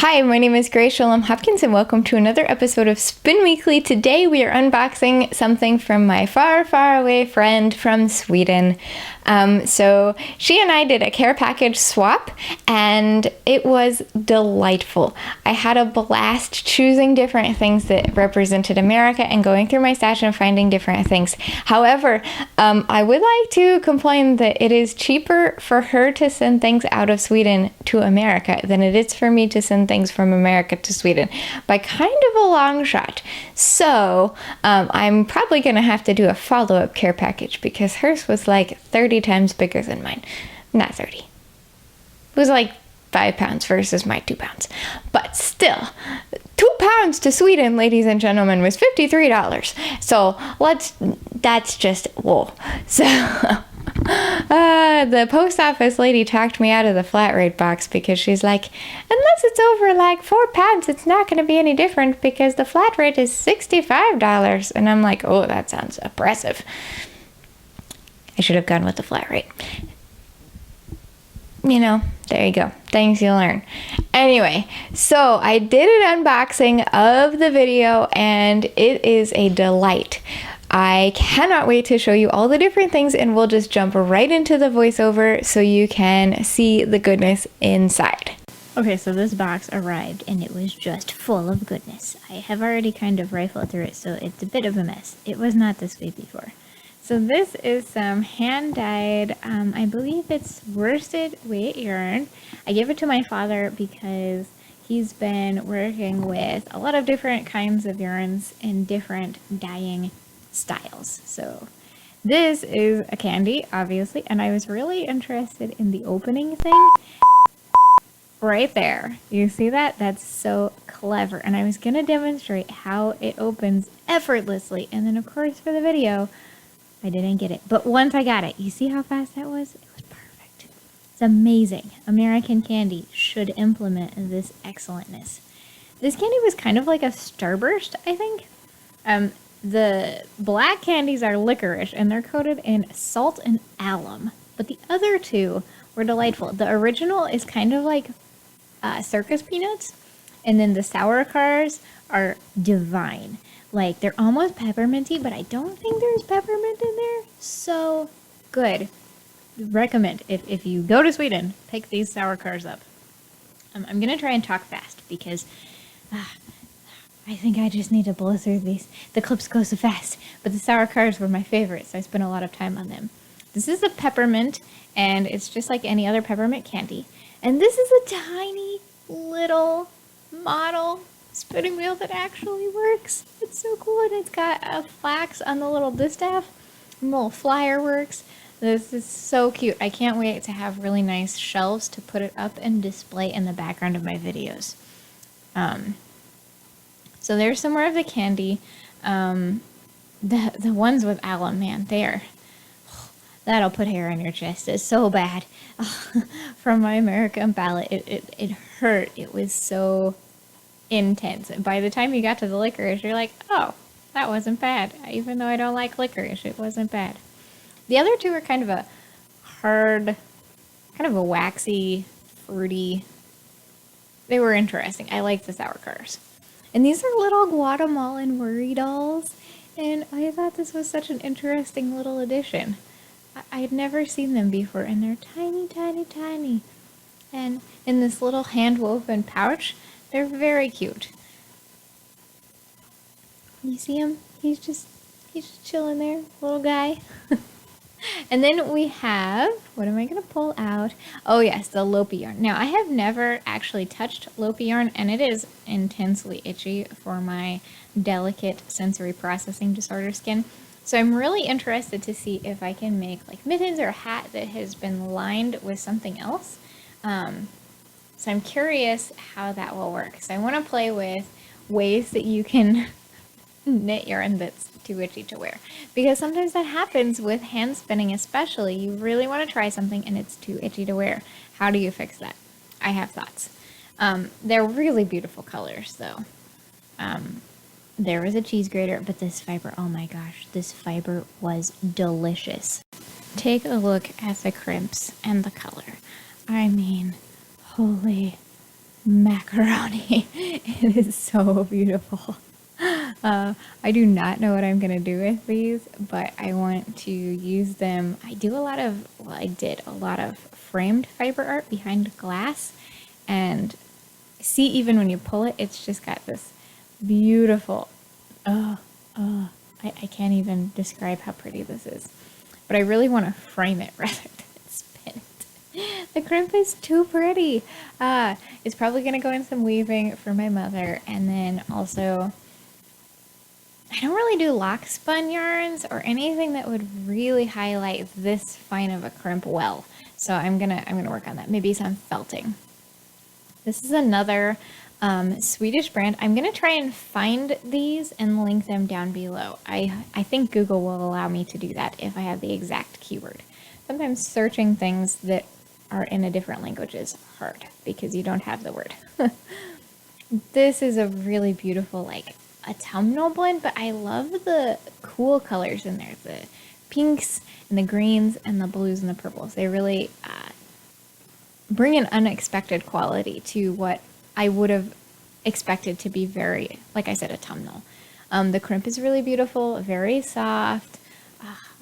Hi, my name is Grace Shalom Hopkins and welcome to another episode of Spin Weekly. Today we are unboxing something from my far, far away friend from Sweden. So she and I did a care package swap and it was delightful. I had a blast choosing different things that represented America and going through my stash and finding different things. However, I would like to complain that it is cheaper for her to send things out of Sweden to America than it is for me to send things from America to Sweden by kind of a long shot. So I'm probably going to have to do a follow-up care package because hers was like 30 times bigger than mine. Not 30. It was like 5 pounds versus my 2 pounds. But still, 2 pounds to Sweden, ladies and gentlemen, was $53. So that's just, whoa. So the post office lady talked me out of the flat rate box because she's like, unless it's over like 4 pounds, it's not going to be any different because the flat rate is $65. And I'm like, oh, that sounds oppressive. I should have gone with the flat rate. You know, there you go. Things you learn. Anyway, so I did an unboxing of the video and it is a delight. I cannot wait to show you all the different things and we'll just jump right into the voiceover so you can see the goodness inside. Okay, so this box arrived and it was just full of goodness. I have already kind of rifled through it, so it's a bit of a mess. It was not this way before. So this is some hand-dyed, I believe it's worsted weight yarn. I gave it to my father because he's been working with a lot of different kinds of yarns and different dyeing styles. So this is a candy, obviously, and I was really interested in the opening thing right there. You see that? That's so clever. And I was going to demonstrate how it opens effortlessly. And then, of course, for the video, I didn't get it. But once I got it, you see how fast that was? It was perfect. It's amazing. American Candy should implement this excellentness. This candy was kind of like a Starburst, I think. The black candies are licorice, and they're coated in salt and alum. But the other two were delightful. The original is kind of like circus peanuts, and then the sour cars are divine. Like, they're almost pepperminty, but I don't think there's peppermint in there. So good. Recommend. If you go to Sweden, pick these sour cars up. I'm going to try and talk fast because I think I just need to blow through these. The clips go so fast, but the sour cars were my favorite, so I spent a lot of time on them. This is a peppermint, and it's just like any other peppermint candy. And this is a tiny little model spinning wheel that actually works. It's so cool, and it's got a flax on the little distaff, and little flyer works. This is so cute. I can't wait to have really nice shelves to put it up and display in the background of my videos. So there's some more of the candy. The ones with alum, man, that'll put hair on your chest. It's so bad. From my American palate, it hurt. It was so intense. By the time you got to the licorice, you're like, oh, that wasn't bad. Even though I don't like licorice, it wasn't bad. The other two are kind of a hard, kind of a waxy, fruity. They were interesting. I like the sour cars. And these are little Guatemalan worry dolls. And I thought this was such an interesting little addition. I had never seen them before, and they're tiny, tiny, tiny. And in this little hand-woven pouch, they're very cute. You see him? He's just chilling there, little guy. And then we have, what am I going to pull out? Oh yes, the Lopi yarn. Now, I have never actually touched Lopi yarn, and it is intensely itchy for my delicate sensory processing disorder skin. So I'm really interested to see if I can make like mittens or a hat that has been lined with something else. So I'm curious how that will work. So I want to play with ways that you can knit yarn that's too itchy to wear, because sometimes that happens with hand spinning, especially. You really want to try something and it's too itchy to wear. How do you fix that? I have thoughts. They're really beautiful colors though. There was a cheese grater, but this fiber, oh my gosh, this fiber was delicious. Take a look at the crimps and the color. I mean, holy macaroni. It is so beautiful. I do not know what I'm going to do with these, but I want to use them. I did a lot of framed fiber art behind glass, and see, even when you pull it, it's just got this beautiful, I can't even describe how pretty this is, but I really want to frame it rather than spin it. The crimp is too pretty. It's probably going to go in some weaving for my mother, and then also I don't really do lock spun yarns or anything that would really highlight this fine of a crimp well. So I'm gonna work on that. Maybe some felting. This is another Swedish brand. I'm gonna try and find these and link them down below. I think Google will allow me to do that if I have the exact keyword. Sometimes searching things that are in a different language is hard because you don't have the word. This is a really beautiful, like, autumnal blend, but I love the cool colors in there. The pinks and the greens and the blues and the purples. They really bring an unexpected quality to what I would have expected to be very, like I said, autumnal. The crimp is really beautiful, very soft.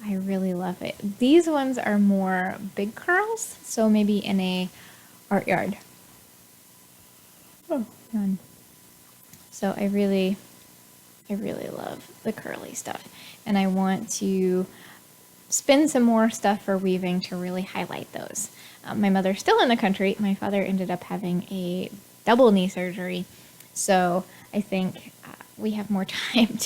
I really love it. These ones are more big curls, so maybe in a art yard. Oh, none. So I really love the curly stuff, and I want to spin some more stuff for weaving to really highlight those. My mother's still in the country. My father ended up having a double knee surgery, so I think we have more time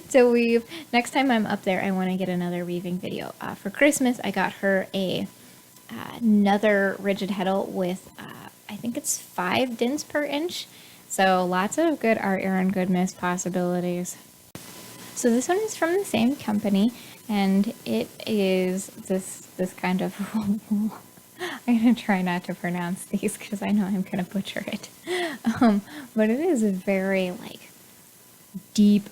to weave. Next time I'm up there, I want to get another weaving video. For Christmas, I got her another rigid heddle with I think it's 5 dins per inch. So lots of good art yarn goodness possibilities. So this one is from the same company, and it is this kind of I'm going to try not to pronounce these because I know I'm going to butcher it. But it is a very, like, deep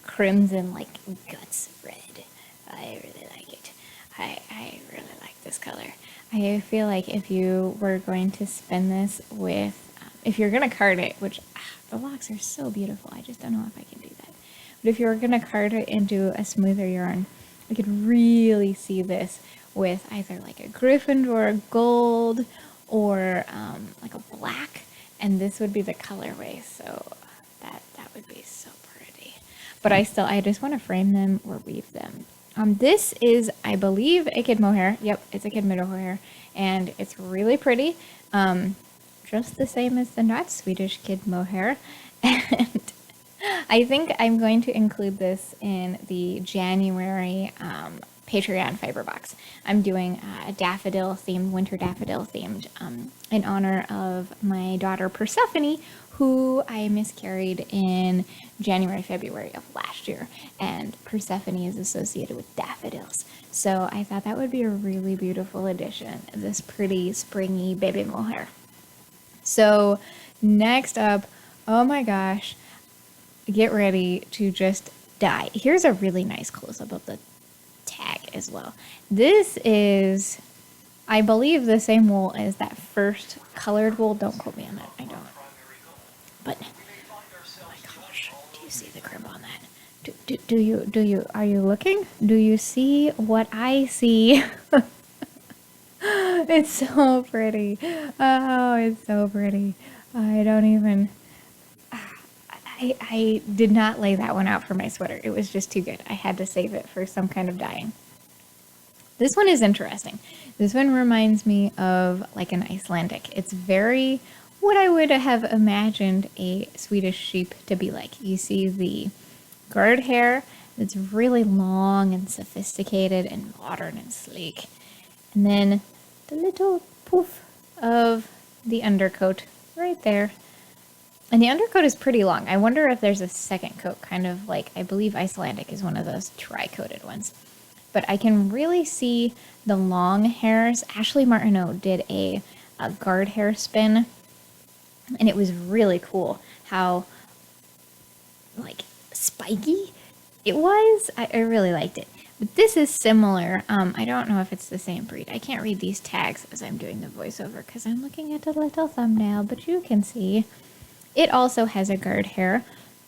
crimson, like, guts red. I really like it. I really like this color. I feel like if you were going to spin this with if you're going to card it, which the locks are so beautiful, I just don't know if I can do that. But if you were going to card it into a smoother yarn, I could really see this with either like a Gryffindor gold or like a black, and this would be the colorway. So that would be so pretty. But I just want to frame them or weave them. This is, I believe, a kid mohair. Yep, it's a kid mohair, and it's really pretty. Just the same as the not Swedish kid mohair. And I think I'm going to include this in the January Patreon fiber box. I'm doing a daffodil themed, winter daffodil themed, in honor of my daughter Persephone, who I miscarried in January, February of last year. And Persephone is associated with daffodils. So I thought that would be a really beautiful addition, this pretty springy baby mohair. So next up, oh my gosh, get ready to just die. Here's a really nice close-up of the tag as well. This is, I believe, the same wool as that first colored wool. Don't quote me on that, I don't. But, oh my gosh, do you see the crimp on that? Are you looking? Do you see what I see? It's so pretty. Oh, it's so pretty. I don't even... I did not lay that one out for my sweater. It was just too good. I had to save it for some kind of dyeing. This one is interesting. This one reminds me of like an Icelandic. It's very what I would have imagined a Swedish sheep to be like. You see the guard hair that's really long and sophisticated and modern and sleek. And then the little poof of the undercoat right there. And the undercoat is pretty long. I wonder if there's a second coat, kind of like, I believe Icelandic is one of those tri-coated ones. But I can really see the long hairs. Ashley Martineau did a guard hair spin, and it was really cool how, like, spiky it was. I really liked it. But this is similar. I don't know if it's the same breed. I can't read these tags as I'm doing the voiceover because I'm looking at a little thumbnail, but you can see it also has a guard hair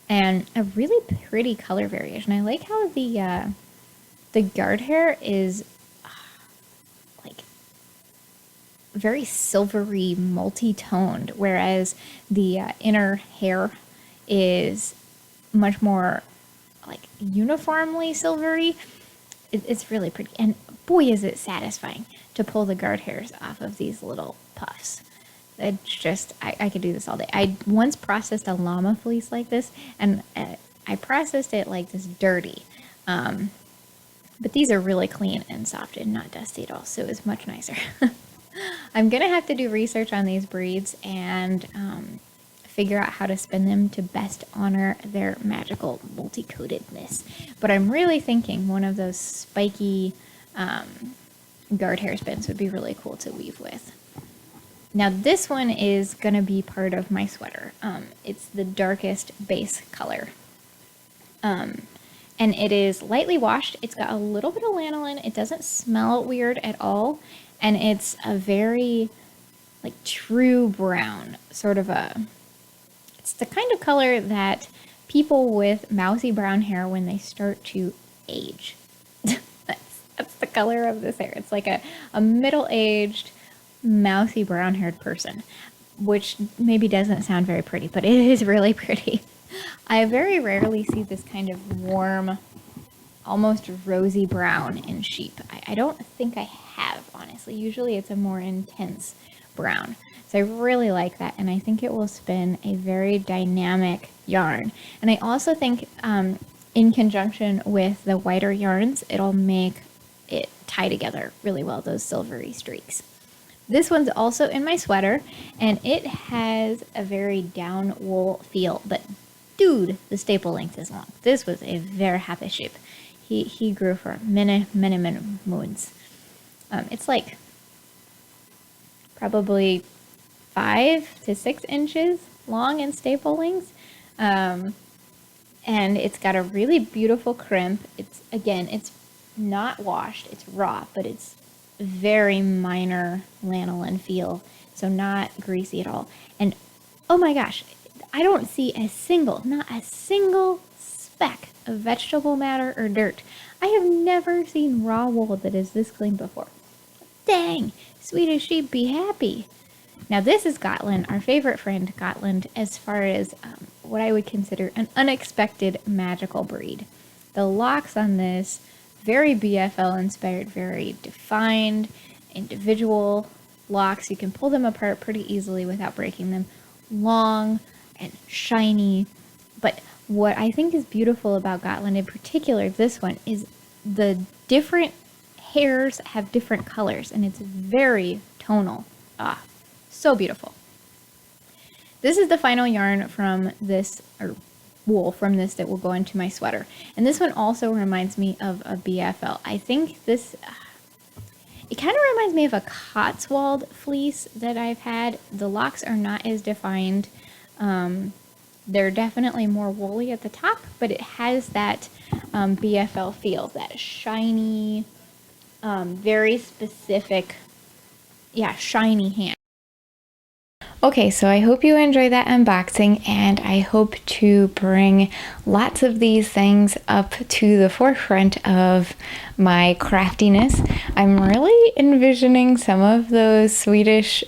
and a really pretty color variation. I like how the guard hair is like very silvery, multi-toned, whereas the inner hair is much more like uniformly silvery. It's really pretty, and boy is it satisfying to pull the guard hairs off of these little puffs. It's just, I could do this all day. I once processed a llama fleece like this, and I processed it like this dirty. But these are really clean and soft and not dusty at all, so it was much nicer. I'm going to have to do research on these breeds and figure out how to spin them to best honor their magical multi-coatedness. But I'm really thinking one of those spiky guard hair spins would be really cool to weave with. Now this one is going to be part of my sweater. It's the darkest base color. And it is lightly washed. It's got a little bit of lanolin. It doesn't smell weird at all. And it's a very like true brown, sort of it's the kind of color that people with mousy brown hair when they start to age. That's the color of this hair. It's like a middle-aged, mousy brown-haired person, which maybe doesn't sound very pretty, but it is really pretty. I very rarely see this kind of warm, almost rosy brown in sheep. I don't think I have, honestly. Usually it's a more intense brown. So I really like that, and I think it will spin a very dynamic yarn. And I also think in conjunction with the whiter yarns, it'll make it tie together really well, those silvery streaks. This one's also in my sweater, and it has a very down wool feel, but dude, the staple length is long. This was a very happy sheep. He grew for many moons. It's like probably 5 to 6 inches long in staple length. And it's got a really beautiful crimp. It's not washed, it's raw, but it's very minor lanolin feel, so not greasy at all. And oh my gosh, I don't see not a single speck of vegetable matter or dirt. I have never seen raw wool that is this clean before. Dang, Swedish sheep be happy. Now this is Gotland, our favorite friend Gotland, as far as what I would consider an unexpected magical breed. The locks on this, very BFL inspired, very defined, individual locks. You can pull them apart pretty easily without breaking them. Long and shiny. But what I think is beautiful about Gotland, in particular this one, is the different hairs have different colors, and it's very tonal. So beautiful. This is the final yarn from this, or wool from this, that will go into my sweater. And this one also reminds me of a BFL. I think this, it kind of reminds me of a Cotswold fleece that I've had. The locks are not as defined. They're definitely more woolly at the top, but it has that BFL feel, that shiny, very specific, shiny hand. Okay, so I hope you enjoyed that unboxing, and I hope to bring lots of these things up to the forefront of my craftiness. I'm really envisioning some of those Swedish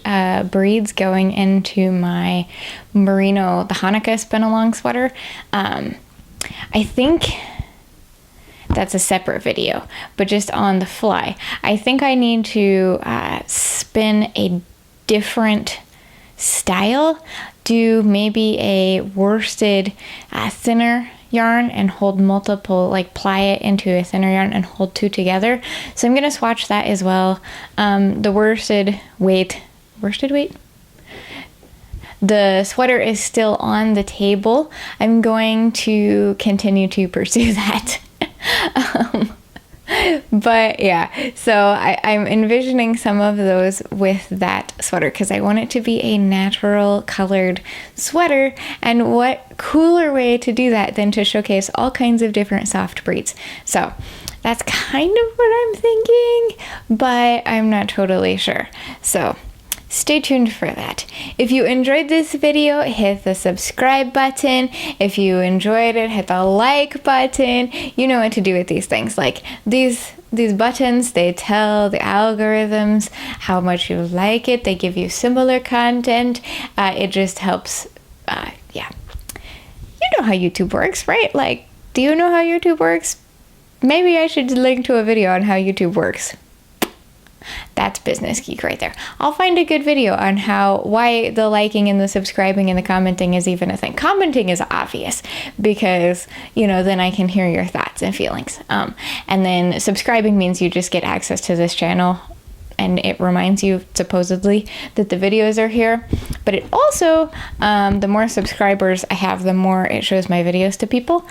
breeds going into my merino, the Hanukkah spin-along sweater. I think that's a separate video, but just on the fly, I think I need to spin a different style, do maybe a worsted thinner yarn and hold multiple, like ply it into a thinner yarn and hold two together. So I'm going to swatch that as well. The worsted weight, the sweater is still on the table. I'm going to continue to pursue that. But yeah, so I'm envisioning some of those with that sweater because I want it to be a natural colored sweater, and what cooler way to do that than to showcase all kinds of different soft breeds. So That's kind of what I'm thinking, but I'm not totally sure. So stay tuned for that. If you enjoyed this video, hit the subscribe button. If you enjoyed it, hit the like button. You know what to do with these things. Like these buttons, they tell the algorithms how much you like it. They give you similar content. It just helps. Yeah. You know how YouTube works, right? Like, do you know how YouTube works? Maybe I should link to a video on how YouTube works. That's business geek right there. I'll find a good video on why the liking and the subscribing and the commenting is even a thing. Commenting is obvious because, then I can hear your thoughts and feelings. And then subscribing means you just get access to this channel and it reminds you supposedly that the videos are here. But it also, the more subscribers I have, the more it shows my videos to people,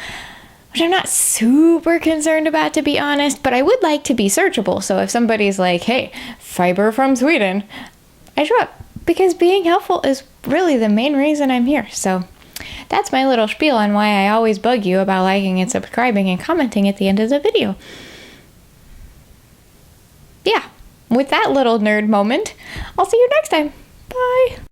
which I'm not super concerned about, to be honest, but I would like to be searchable. So if somebody's like, hey, fiber from Sweden, I show up because being helpful is really the main reason I'm here. So that's my little spiel on why I always bug you about liking and subscribing and commenting at the end of the video. Yeah, with that little nerd moment, I'll see you next time. Bye.